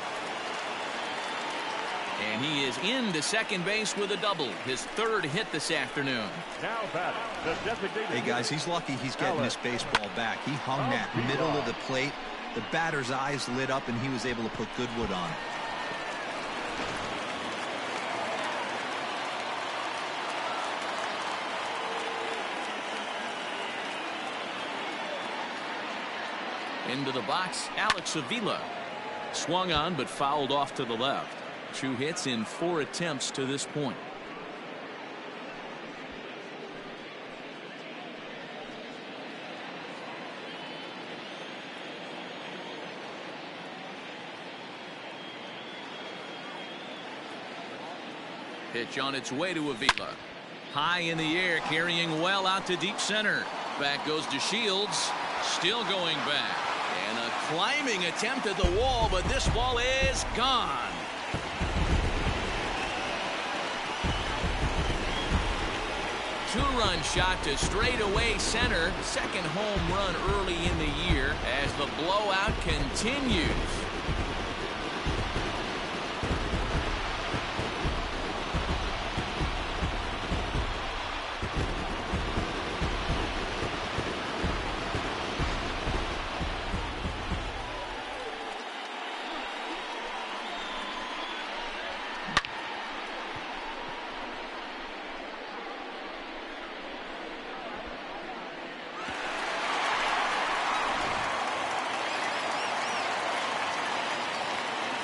A: And he is into second base with a double. His 3rd hit this afternoon.
D: Now batting, the designated.
C: Hey guys, he's lucky he's getting this baseball back. He hung that middle of the plate. The batter's eyes lit up and he was able to put Goodwood on it.
A: Into the box, Alex Avila. Swung on but fouled off to the left. 2 hits in 4 attempts to this point. Pitch on its way to Avila. High in the air, carrying well out to deep center. Back goes DeShields. Still going back. And a climbing attempt at the wall, but this ball is gone. Two-run shot to straightaway center. Second home run early in the year as the blowout continues.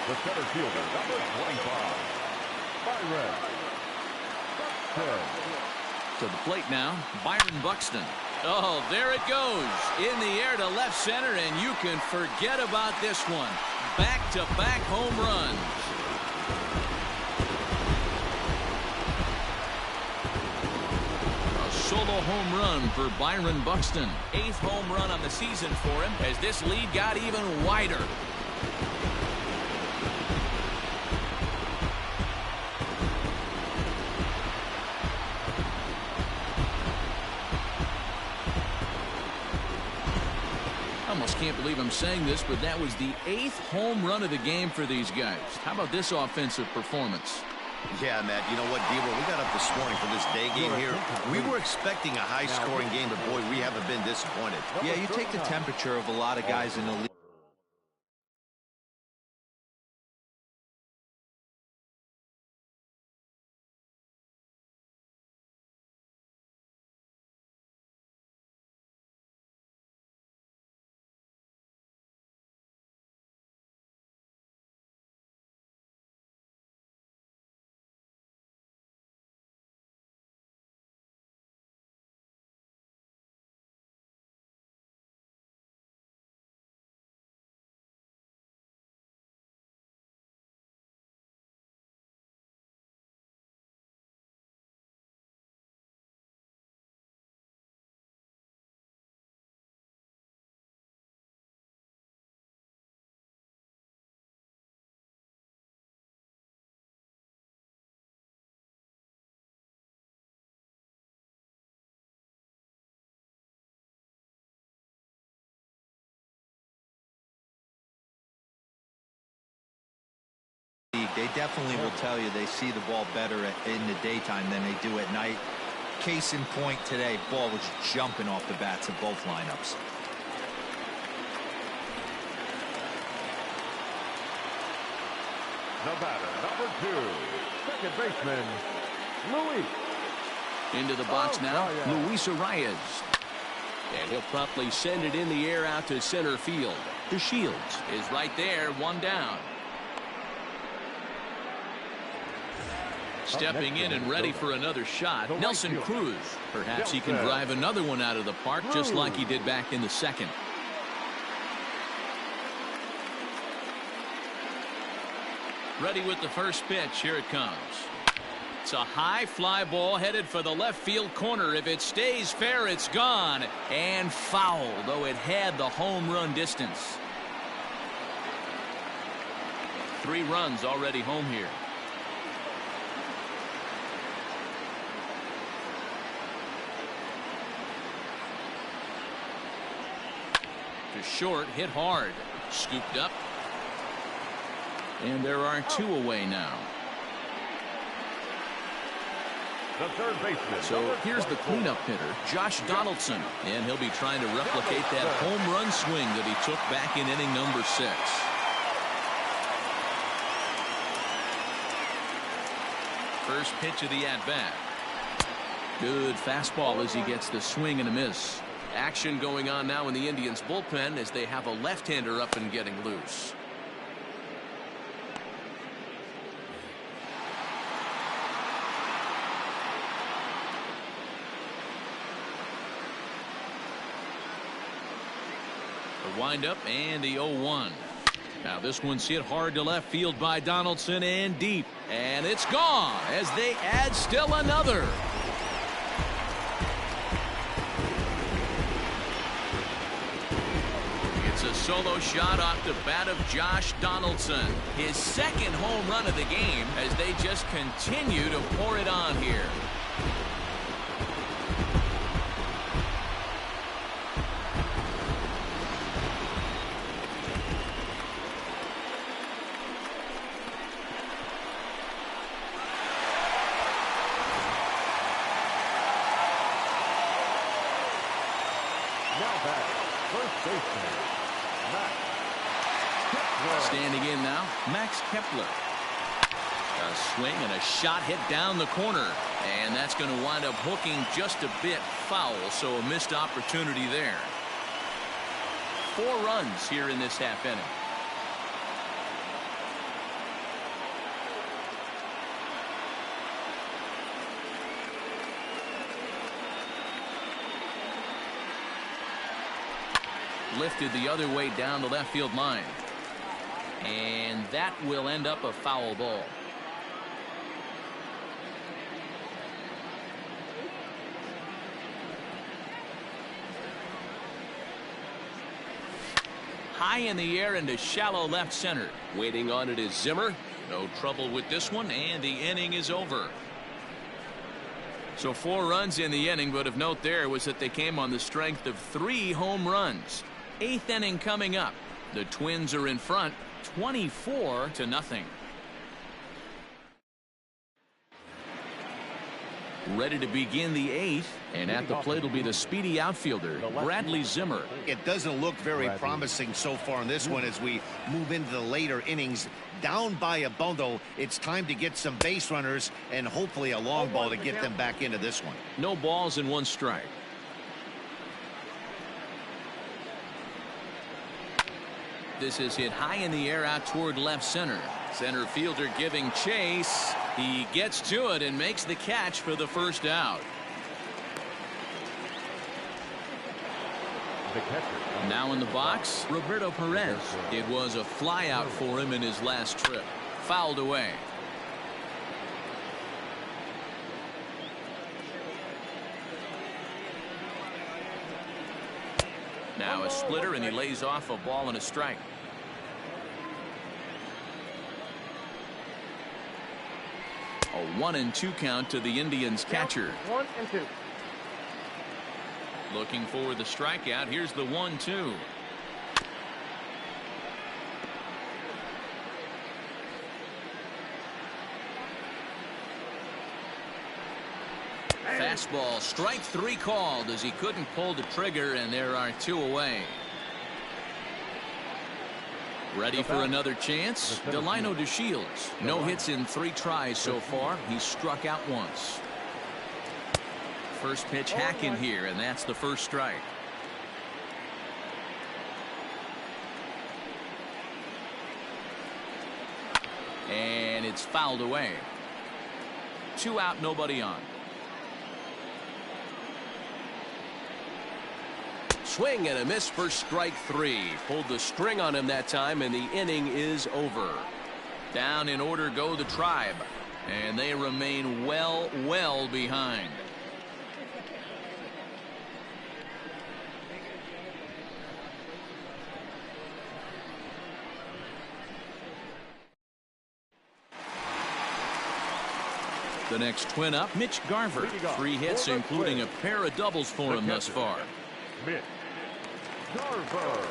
D: The center fielder, number 25, Byron Buxton.
A: To the plate now, Byron Buxton. Oh, there it goes. In the air to left center, and you can forget about this one. Back-to-back home runs. A solo home run for Byron Buxton. 8th home run on the season for him as this lead got even wider. Can't believe I'm saying this, but that was the 8th home run of the game for these guys. How about this offensive performance?
B: Yeah, Matt, you know what, Devo, we got up this morning for this day game here. We were expecting a high-scoring game, but boy, we haven't been disappointed.
C: Yeah, you take the temperature of a lot of guys in the league. They definitely will tell you they see the ball better in the daytime than they do at night. Case in point today, ball was jumping off the bats of both lineups.
D: The batter, number 2, second baseman, Luis.
A: Into the box now, Luis Arias. And he'll promptly send it in the air out to center field. DeShields is right there, 1 down. Stepping in and ready for another shot, Nelson Cruz. Perhaps he can drive another one out of the park just like he did back in the second. Ready with the first pitch. Here it comes. It's a high fly ball headed for the left field corner. If it stays fair, it's gone. And foul, though it had the home run distance. 3 runs already home here. To short, hit hard. Scooped up. And there are 2 away now.
D: The third baseman.
A: So here's the cleanup hitter, Josh Donaldson. And he'll be trying to replicate that home run swing that he took back in inning number 6. First pitch of the at-bat. Good fastball as he gets the swing and a miss. Action going on now in the Indians bullpen as they have a left-hander up and getting loose. The windup and the 0-1. Now this one's hit hard to left field by Donaldson and deep. And it's gone as they add still another. It's a solo shot off the bat of Josh Donaldson. His second home run of the game as they just continue to pour it on here. Standing in now, Max Kepler. A swing and a shot hit down the corner. And that's going to wind up hooking just a bit foul, so a missed opportunity there. 4 runs here in this half inning. Lifted the other way down the left field line. And that will end up a foul ball. High in the air into shallow left center. Waiting on it is Zimmer. No trouble with this one, and the inning is over. So 4 runs in the inning, but of note there was that they came on the strength of 3 home runs. 8th inning coming up. The Twins are in front 24-0. Ready to begin the 8th, and at the plate will be the speedy outfielder, Bradley Zimmer.
B: It doesn't look very promising so far in this one as we move into the later innings. Down by a bundle, it's time to get some base runners and hopefully a long ball to get them back into this one.
A: No balls and 1 strike. This is hit high in the air out toward left center. Center fielder giving chase. He gets to it and makes the catch for the first out. Now in the box, Roberto Perez. It was a fly out for him in his last trip. Fouled away. Now a splitter, and he lays off a ball and a strike. A 1-2 count to the Indians catcher.
D: 1-2.
A: Looking for the strikeout. Here's the 1-2. Fastball, strike 3 called as he couldn't pull the trigger, and there are 2 away. Ready for another chance? Delino DeShields. No hits in 3 tries so far. He's struck out once. First pitch hacking here, and that's the first strike. And it's fouled away. 2 out, nobody on.
F: Swing and a miss for strike 3. Pulled the string on him that time, and the inning is over.
A: Down in order go the Tribe, and they remain well behind. The next Twin up, Mitch Garver. 3 hits, including a pair of doubles for him thus far.
D: Mitch Garver.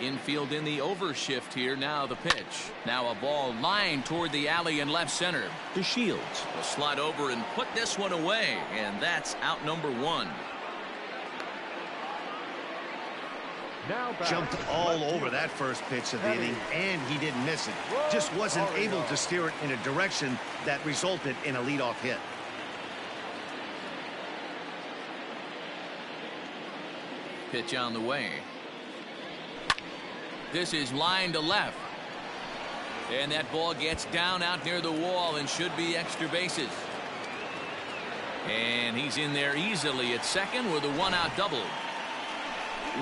A: Infield in the overshift here. Now the pitch. Now a ball lined toward the alley in left center. To Shields will slide over and put this one away, and that's out number 1.
B: Jumped all over that first pitch of the inning, and he didn't miss it. Just wasn't able to steer it in a direction that resulted in a leadoff hit.
A: Pitch on the way. This is line to left. And that ball gets down out near the wall and should be extra bases. And he's in there easily at second with a 1-out double.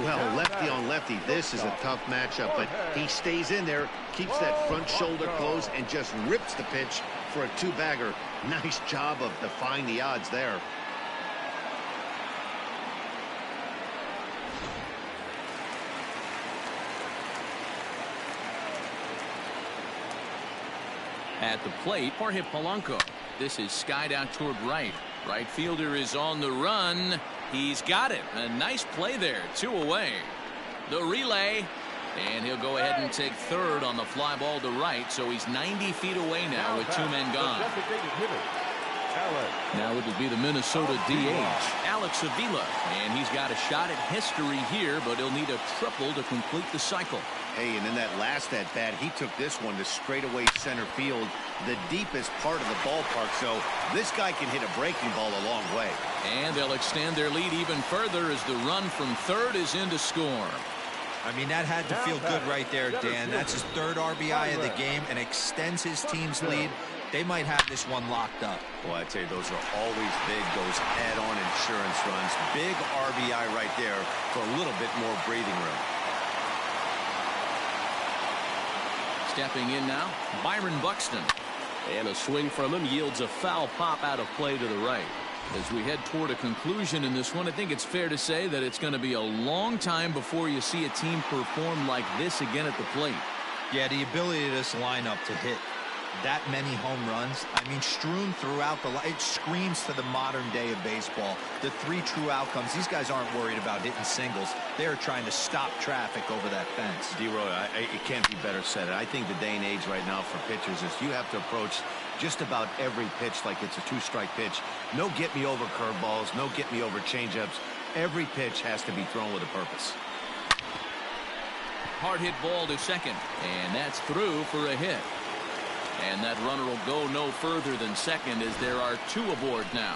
B: Well, lefty on lefty, this is a tough matchup, but he stays in there, keeps that front shoulder closed, and just rips the pitch for a 2-bagger. Nice job of defying the odds there.
A: At the plate, Jorge Polanco. This is skied out toward right. Right fielder is on the run. He's got it. A nice play there. 2 away. The relay. And he'll go ahead and take third on the fly ball to right. So he's 90 feet away now with 2 men gone. Now it will be the Minnesota DH, Alex Avila. And he's got a shot at history here, but he'll need a triple to complete the cycle.
B: Hey, and in that last at-bat, he took this one to straightaway center field, the deepest part of the ballpark, so this guy can hit a breaking ball a long way.
A: And they'll extend their lead even further as the run from third is in to score.
C: I mean, that had to feel good right there, Dan. That's his 3rd RBI of the game and extends his team's lead. They might have this one locked up.
B: Well, I tell you, those are always big, those add-on insurance runs. Big RBI right there for a little bit more breathing room.
A: Stepping in now, Byron Buxton.
F: And a swing from him yields a foul pop out of play to the right.
A: As we head toward a conclusion in this one, I think it's fair to say that it's going to be a long time before you see a team perform like this again at the plate.
C: Yeah, the ability of this lineup to hit that many home runs, I mean, strewn throughout the line, it screams to the modern day of baseball. The 3 true outcomes. These guys aren't worried about hitting singles. They're trying to stop traffic over that fence.
B: D-Roy, it can't be better said. I think the day and age right now for pitchers is you have to approach just about every pitch like it's a 2-strike pitch. No get-me-over curveballs, no get-me-over changeups. Every pitch has to be thrown with a purpose.
A: Hard hit ball to second, and that's through for a hit. And that runner will go no further than second as there are 2 aboard now.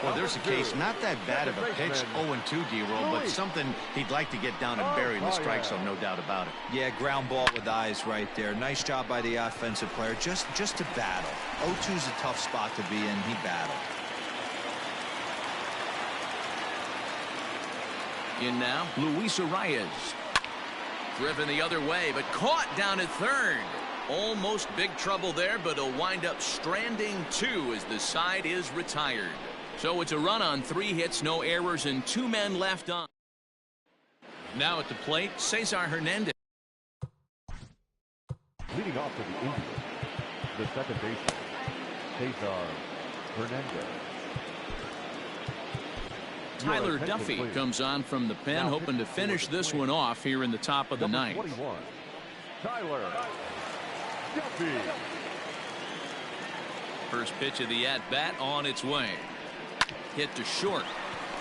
B: Well, there's a case, not that bad of a pitch, 0-2 D-Roll, but something he'd like to get down and bury in the strike zone, no doubt about it.
C: Yeah, ground ball with eyes right there. Nice job by the offensive player, just to battle. 0-2's a tough spot to be in. He battled.
A: In now, Luis Arias. Driven the other way, but caught down at third. Almost big trouble there, but he'll wind up stranding 2 as the side is retired. So it's a run on 3 hits, no errors, and 2 men left on. Now at the plate, Cesar Hernandez.
D: Leading off for the Indians, the second baseman, Cesar Hernandez.
A: Tyler Duffy comes on from the pen, hoping to finish this one off here in the top of the 9th.
D: 21, Tyler Duffy.
A: First pitch of the at-bat on its way. Hit to short.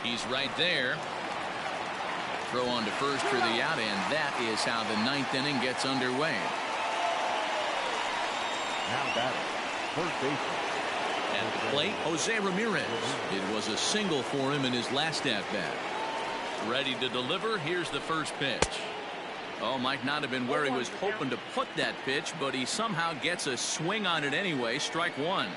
A: He's right there. Throw on to first for the out, and that is how the 9th inning gets underway.
D: Now batting, first baseman.
A: At the plate, Jose Ramirez. It was a single for him in his last at-bat. Ready to deliver. Here's the first pitch. Oh, might not have been where he was hoping to put that pitch, but he somehow gets a swing on it anyway. Strike one.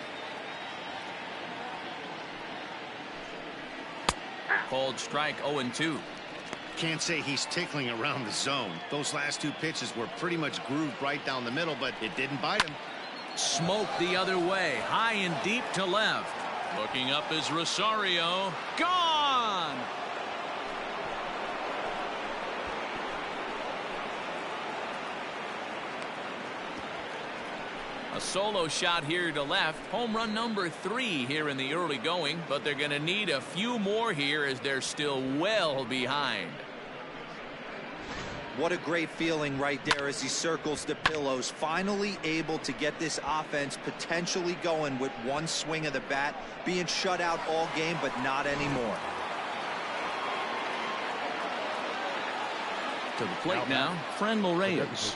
A: Called strike 0-2.
B: Can't say he's tickling around the zone. Those last two pitches were pretty much grooved right down the middle, but it didn't bite him.
A: Smoke the other way, high and deep to left. Looking up is Rosario. Gone! A solo shot here to left. Home run number 3 here in the early going, but they're going to need a few more here as they're still well behind.
C: What a great feeling right there as he circles the pillows. Finally able to get this offense potentially going with one swing of the bat. Being shut out all game, but not anymore.
A: To the plate now, Ramirez.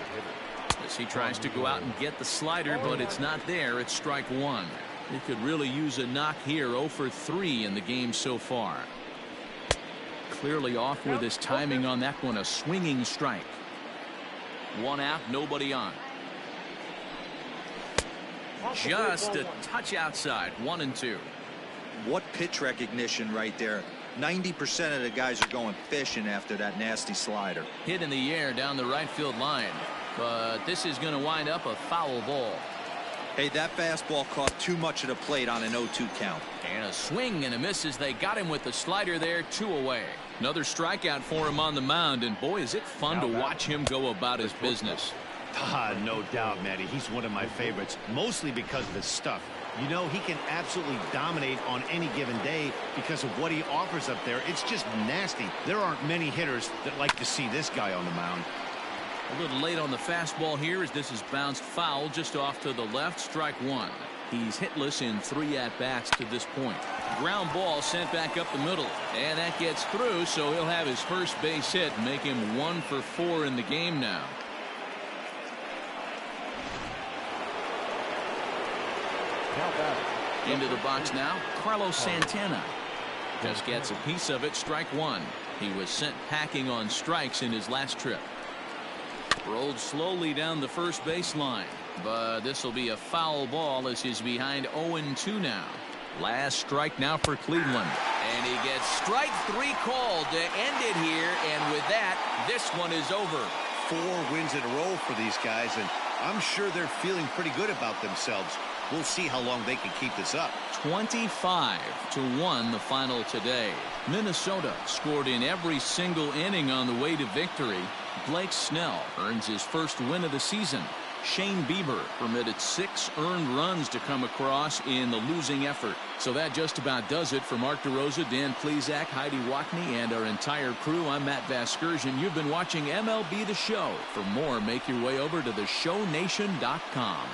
A: As he tries to go out and get the slider, but it's not there. It's strike one. He could really use a knock here. 0 for 3 in the game so far. Clearly off with his timing on that one. A swinging strike. One out, nobody on. Just a touch outside. 1-2.
C: What pitch recognition right there. 90% of the guys are going fishing after that nasty slider.
A: Hit in the air down the right field line. But this is going to wind up a foul ball.
C: Hey, that fastball caught too much of the plate on an 0-2 count.
A: And a swing and a miss as they got him with the slider there. 2 away. Another strikeout for him on the mound, and boy, is it fun to watch him go about his business.
B: No doubt, Matty. He's one of my favorites, mostly because of his stuff. You know, he can absolutely dominate on any given day because of what he offers up there. It's just nasty. There aren't many hitters that like to see this guy on the mound.
A: A little late on the fastball here as this is bounced foul just off to the left. Strike one. He's hitless in 3 at-bats to this point. Ground ball sent back up the middle, and that gets through, so he'll have his first base hit, make him 1 for 4 in the game now. Into the box now, Carlos Santana. Just gets a piece of it. Strike one. He was sent packing on strikes in his last trip. Rolled slowly down the first baseline, but this will be a foul ball as he's behind 0-2 now. Last strike now for Cleveland, and he gets strike 3 called to end it here, and with that, this one is over.
B: 4 wins in a row for these guys, and I'm sure they're feeling pretty good about themselves. We'll see how long they can keep this up.
A: 25-1 the final today. Minnesota scored in every single inning on the way to victory. Blake Snell earns his first win of the season. Shane Bieber permitted 6 earned runs to come across in the losing effort. So that just about does it for Mark DeRosa, Dan Plesac, Heidi Wackney, and our entire crew. I'm Matt Vasgersian. You've been watching MLB The Show. For more, make your way over to theshownation.com.